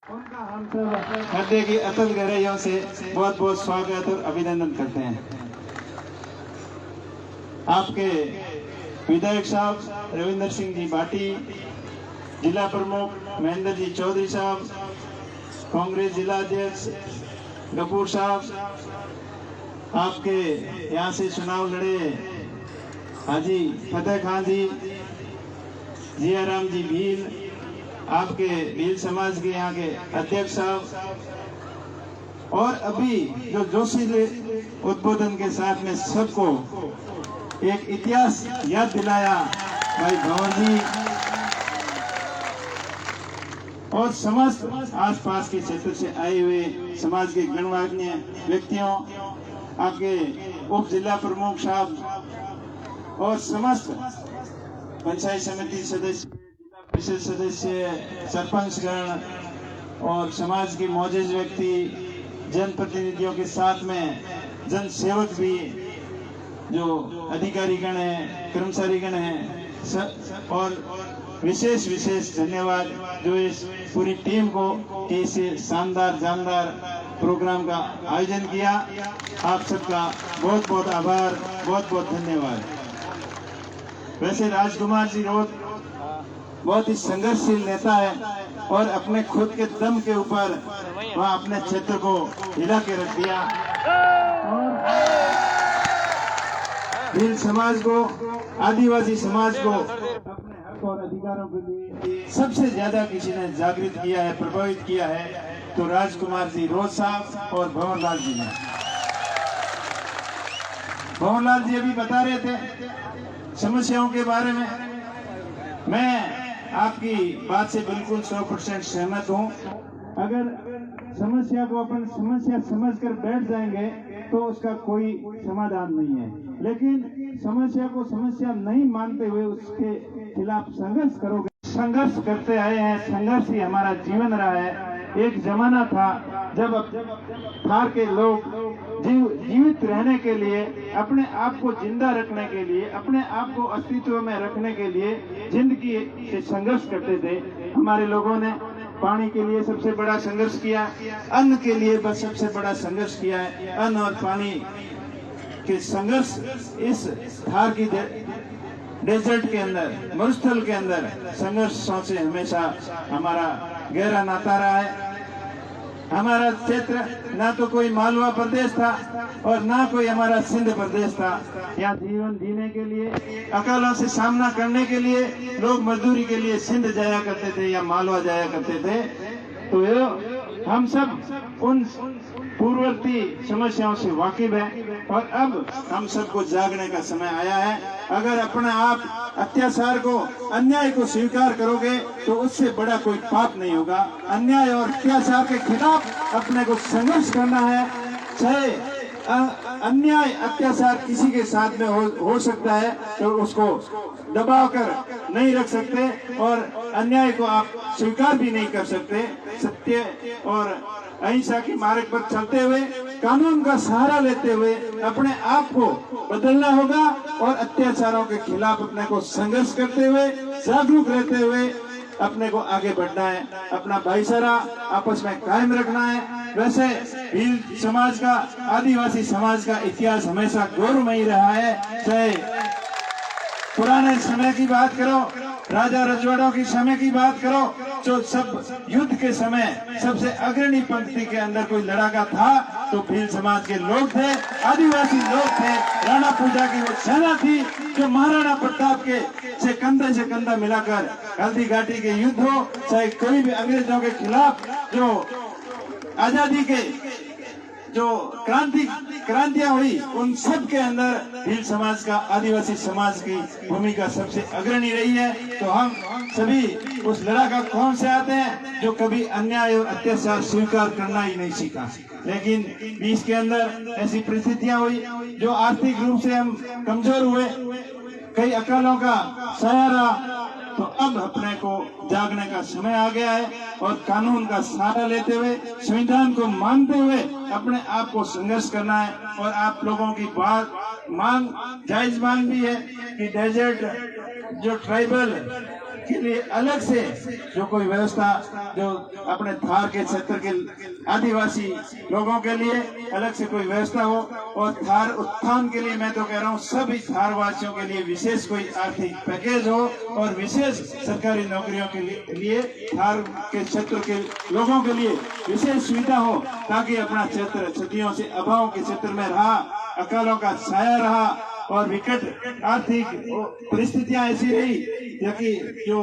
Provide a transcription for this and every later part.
उनका हम सब हृदय की अतल गहराइयों से बहुत बहुत स्वागत और अभिनंदन करते हैं। आपके विधायक साहब रविंदर सिंह जी भाटी, जिला प्रमुख महेंद्र जी चौधरी साहब, कांग्रेस जिला अध्यक्ष गफूर साहब, आपके यहाँ से चुनाव लड़े हाजी फतेह खान जी, जियाराम जी भील, आपके भील समाज के यहाँ के अध्यक्ष साहब, और अभी जो जोशीले उद्बोधन के साथ में सबको एक इतिहास याद दिलाया भाई भंवर जी, और समस्त आसपास के क्षेत्र से आए हुए समाज के गणमान्य व्यक्तियों, आपके उप जिला प्रमुख साहब और समस्त पंचायत समिति सदस्य, जिला परिषद सदस्य, सरपंचगण और समाज के मौजूद व्यक्ति, जनप्रतिनिधियों के साथ में जन सेवक भी, जो अधिकारी गण है, कर्मचारी गण है, और विशेष धन्यवाद जो इस पूरी टीम को ऐसे शानदार जानदार प्रोग्राम का आयोजन किया। आप सबका बहुत बहुत आभार, बहुत बहुत धन्यवाद। वैसे राजकुमार जी रोड बहुत ही संघर्षशील नेता है और अपने खुद के दम के ऊपर वह अपने क्षेत्र को हिला के रख दिया और भील समाज को, आदिवासी समाज को अपने हक और अधिकारों के लिए सबसे ज्यादा किसी ने जागृत किया है, प्रभावित किया है, तो राजकुमार जी रोज साहब और भंवरलाल जी ने। भंवरलाल जी अभी बता रहे थे समस्याओं के बारे में। मैं आपकी बात से बिल्कुल 100% सहमत हूँ। अगर समस्या को अपन समस्या समझकर बैठ जाएंगे तो उसका कोई समाधान नहीं है, लेकिन समस्या को समस्या नहीं मानते हुए उसके खिलाफ संघर्ष करोगे। संघर्ष करते आए हैं, संघर्ष ही हमारा जीवन रहा है। एक जमाना था जब थार के लोग जीवित रहने के लिए, अपने आप को जिंदा रखने के लिए, अपने आप को अस्तित्व में रखने के लिए जिंदगी से संघर्ष करते थे। हमारे लोगों ने पानी के लिए सबसे बड़ा संघर्ष किया, अन्न के लिए बस सबसे बड़ा संघर्ष किया है। अन्न और पानी के संघर्ष इस थार की डेजर्ट के अंदर, मरुस्थल के अंदर संघर्षों से हमेशा हमारा गहरा नाता रहा है। हमारा क्षेत्र ना तो कोई मालवा प्रदेश था और ना कोई हमारा सिंध प्रदेश था। यहाँ जीवन जीने के लिए, अकालों से सामना करने के लिए लोग मजदूरी के लिए सिंध जाया करते थे या मालवा जाया करते थे। तो हम सब उन पूर्ववर्ती समस्याओं से वाकिफ है और अब हम सबको जागने का समय आया है। अगर अपने आप अत्याचार को, अन्याय को स्वीकार करोगे तो उससे बड़ा कोई पाप नहीं होगा। अन्याय और अत्याचार के खिलाफ अपने को संघर्ष करना है। चाहे अन्याय अत्याचार किसी के साथ में हो सकता है तो उसको दबा कर नहीं रख सकते और अन्याय को आप स्वीकार भी नहीं कर सकते। सत्य और अहिंसा के मार्ग पर चलते हुए, कानून का सहारा लेते हुए अपने आप को बदलना होगा और अत्याचारों के खिलाफ अपने को संघर्ष करते हुए, जागरूक रहते हुए अपने को आगे बढ़ना है। अपना भाईचारा आपस में कायम रखना है। वैसे भील समाज का, आदिवासी समाज का इतिहास हमेशा गौरवमयी रहा है। चाहे पुराने समय की बात करो, राजा रजवाड़ों की समय की बात करो, जो सब युद्ध के समय सबसे अग्रणी पंक्ति के अंदर कोई लड़ाका था तो भील समाज के लोग थे, आदिवासी लोग थे। राणा पूजा की वो सेना थी जो महाराणा प्रताप के से कंधा मिलाकर हल्दी घाटी के युद्ध हो, चाहे कोई भी अंग्रेजों के खिलाफ जो आजादी के जो क्रांतियां हुई, उन सब के अंदर भील समाज का, आदिवासी समाज की भूमिका सबसे अग्रणी रही है। तो हम सभी उस लड़ाका कौन से आते हैं जो कभी अन्याय और अत्याचार स्वीकार करना ही नहीं सीखा, लेकिन बीच के अंदर ऐसी परिस्थितियां हुई जो आर्थिक रूप से हम कमजोर हुए, कई अकालों का सहारा। तो अब अपने को जागने का समय आ गया है और कानून का सहारा लेते हुए, संविधान को मानते हुए अपने आप को संघर्ष करना है। और आप लोगों की बात मांग, जायज मांग भी है कि डेजर्ट जो ट्राइबल के लिए अलग से जो कोई व्यवस्था जो अपने थार के क्षेत्र के आदिवासी लोगों के लिए अलग से कोई व्यवस्था हो, और थार उत्थान के लिए मैं तो कह रहा हूँ सभी थार वासियों के लिए विशेष कोई आर्थिक पैकेज हो, और विशेष सरकारी नौकरियों के लिए थार के क्षेत्र के लोगों के लिए विशेष सुविधा हो, ताकि अपना क्षेत्र सदियों से अभाव के क्षेत्र में रहा, अकालों का छाया रहा और विकट आर्थिक परिस्थितियां ऐसी रही कि जो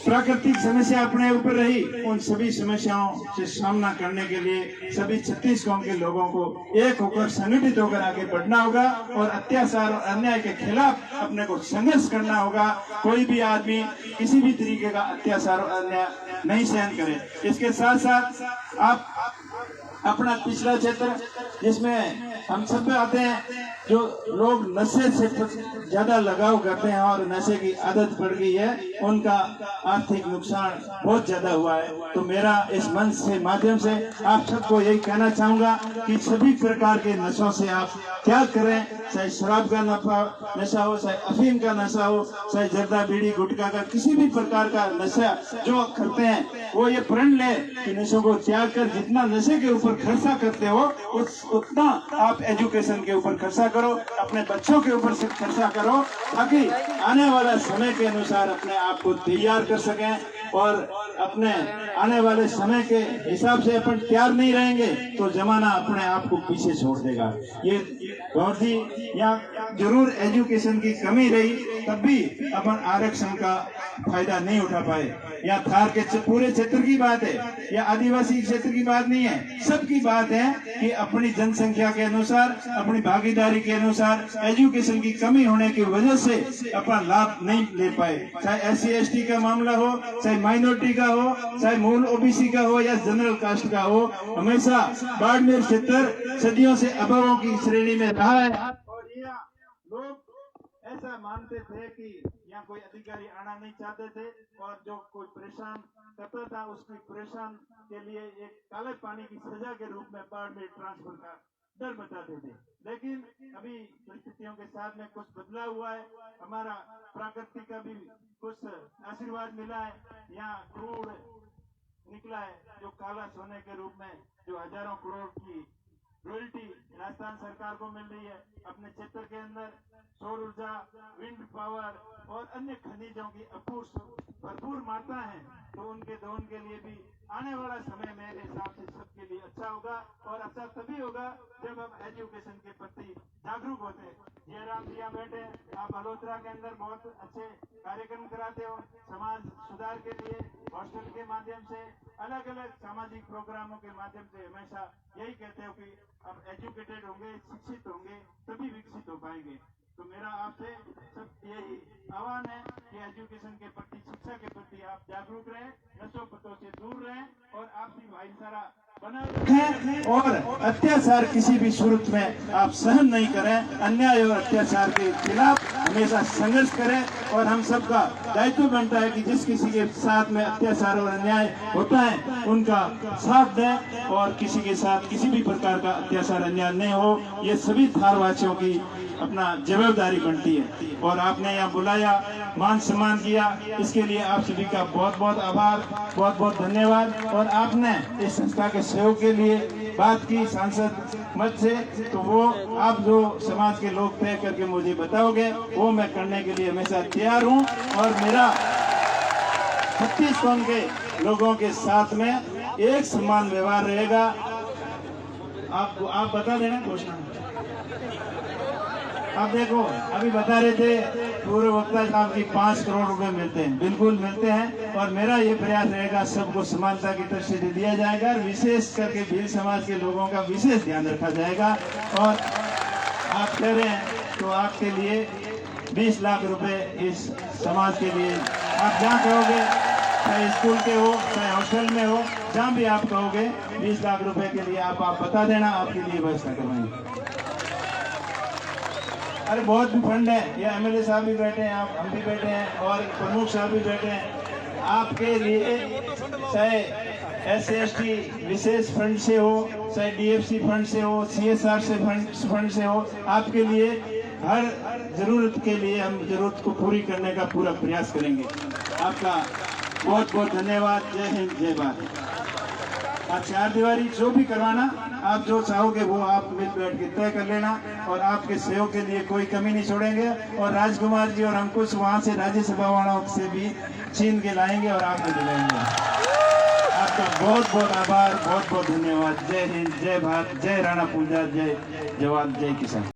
प्राकृतिक समस्या अपने ऊपर रही, उन सभी समस्याओं से सामना करने के लिए सभी 36 गांव के लोगों को एक होकर संगठित होकर आगे बढ़ना होगा और अत्याचार और अन्याय के खिलाफ अपने को संघर्ष करना होगा। कोई भी आदमी किसी भी तरीके का अत्याचार और अन्याय नहीं सहन करे। इसके साथ साथ आप अपना पिछड़ा क्षेत्र जिसमें हम सब आते हैं, जो लोग नशे से ज्यादा लगाव करते हैं और नशे की आदत पड़ गई है, उनका आर्थिक नुकसान बहुत ज्यादा हुआ है। तो मेरा इस मंच से माध्यम से आप सबको यही कहना चाहूंगा कि सभी प्रकार के नशों से आप त्याग करें, चाहे शराब का नशा हो, चाहे अफीम का नशा हो, चाहे जर्दा बीड़ी गुटखा का किसी भी प्रकार का नशा जो करते हैं, वो ये प्रण ले कि नशों को त्याग कर जितना नशे के ऊपर खर्चा करते हो उतना आप एजुकेशन के ऊपर खर्चा करो, अपने बच्चों के ऊपर खर्चा करो, ताकि आने वाला समय के अनुसार अपने आप को तैयार कर सकें। और अपने आने वाले समय के हिसाब से अपन तैयार नहीं रहेंगे तो जमाना अपने आप को पीछे छोड़ देगा। ये बहुत ही यहाँ जरूर एजुकेशन की कमी रही, तब भी अपन आरक्षण का फायदा नहीं उठा पाए। यहाँ थार के पूरे क्षेत्र की बात है, या आदिवासी क्षेत्र की बात नहीं है, सबकी बात है कि अपनी जनसंख्या के अनुसार, अपनी भागीदारी के अनुसार एजुकेशन की कमी होने की वजह से अपना लाभ नहीं ले पाए। चाहे SC/ST का मामला हो, चाहे माइनॉरिटी का हो, चाहे मूल OBC का हो या जनरल कास्ट का हो, हमेशा बाड़मेर क्षेत्र सदियों से अभावों की श्रेणी में रहा है। और यहाँ लोग ऐसा मानते थे कि यहाँ कोई अधिकारी आना नहीं चाहते थे, और जो कोई परेशान करता था उसकी परेशान के लिए एक काले पानी की सजा के रूप में बाड़मेर ट्रांसफर का डर बताते थे। लेकिन अभी परिस्थितियों के साथ में कुछ बदलाव हुआ है, हमारा प्रकृति का भी कुछ आशीर्वाद मिला है। यहाँ क्रूड निकला है जो काला सोने के रूप में, जो हजारों करोड़ की रॉयल्टी राजस्थान सरकार को मिल रही है। अपने क्षेत्र के अंदर सौर ऊर्जा, विंड पावर और अन्य खनिजों की भरपूर मात्रा है, तो उनके दोहन के लिए भी आने वाला समय मेरे हिसाब से सबके लिए अच्छा होगा। और अच्छा तभी होगा जब हम एजुकेशन के प्रति जागरूक होते हैं। जयराम जी यहाँ बैठे, आप अलोत्रा के अंदर बहुत अच्छे कार्यक्रम कराते हो समाज सुधार के लिए, हॉस्टल के माध्यम से, अलग अलग सामाजिक प्रोग्रामों के माध्यम से हमेशा यही कहते हो कि आप एजुकेटेड होंगे, शिक्षित होंगे, तभी विकसित हो पाएंगे। तो मेरा आपसे सब यही आह्वान है कि एजुकेशन के प्रति, शिक्षा के प्रति आप जागरूक रहें, नशों पतों से दूर रहें और आपसी भाईचारा बनाए रखें, और अत्याचार किसी भी सूरत में आप सहन नहीं करें। अन्याय और अत्याचार के खिलाफ हमेशा संघर्ष करें, और हम सबका दायित्व बनता है कि जिस किसी के साथ में अत्याचार और अन्याय होता है उनका साथ दें, और किसी के साथ किसी भी प्रकार का अत्याचार अन्याय नहीं हो, ये सभी थारवासियों की अपना जिम्मेदारी बनती है। और आपने यहाँ बुलाया, मान सम्मान किया, इसके लिए आप सभी का बहुत बहुत आभार, बहुत बहुत धन्यवाद। और आपने इस संस्था के सहयोग के लिए बात की सांसद मत से, तो वो आप जो समाज के लोग तय करके मुझे बताओगे वो मैं करने के लिए हमेशा तैयार हूँ। और मेरा 36 कौम के लोगों के साथ में एक समान व्यवहार रहेगा। आप बता देना घोषणा। आप देखो, अभी बता रहे थे पूर्व वक्ता साहब की 5 करोड़ रुपए मिलते हैं, बिल्कुल मिलते हैं। और मेरा ये प्रयास रहेगा सबको समानता की तरफ से दिया जाएगा, और विशेष करके भील समाज के लोगों का विशेष ध्यान रखा जाएगा। और आप कह रहे हैं तो आपके लिए 20 लाख रुपए इस समाज के लिए, आप जहाँ कहोगे, चाहे स्कूल के हो, चाहे हॉस्टल में हो, जहाँ भी आप कहोगे 20 लाख रुपए के लिए आप बता देना, आपके लिए व्यवस्था करवाएंगे। अरे बहुत भी फंड है, ये MLA साहब भी बैठे हैं, आप हम भी बैठे हैं, और प्रमुख साहब भी बैठे हैं। आपके लिए चाहे SC/ST विशेष फंड से हो, चाहे DFC फंड से हो, CSR से फंड से हो, आपके लिए हर जरूरत के लिए हम जरूरत को पूरी करने का पूरा प्रयास करेंगे। आपका बहुत बहुत धन्यवाद। जय हिंद, जय भारत। आप चार दीवारी जो भी करवाना, आप जो चाहोगे वो आप मिल बैठ के तय कर लेना, और आपके सहयोग के लिए कोई कमी नहीं छोड़ेंगे। और राजकुमार जी और हम कुछ वहाँ से राज्यसभा वालों से भी छीन के लाएंगे और आपको दिलाएंगे। आपका बहुत बहुत आभार, बहुत बहुत धन्यवाद। जय हिंद, जय भारत, जय राणा पूंजा, जय जवान, जय किसान।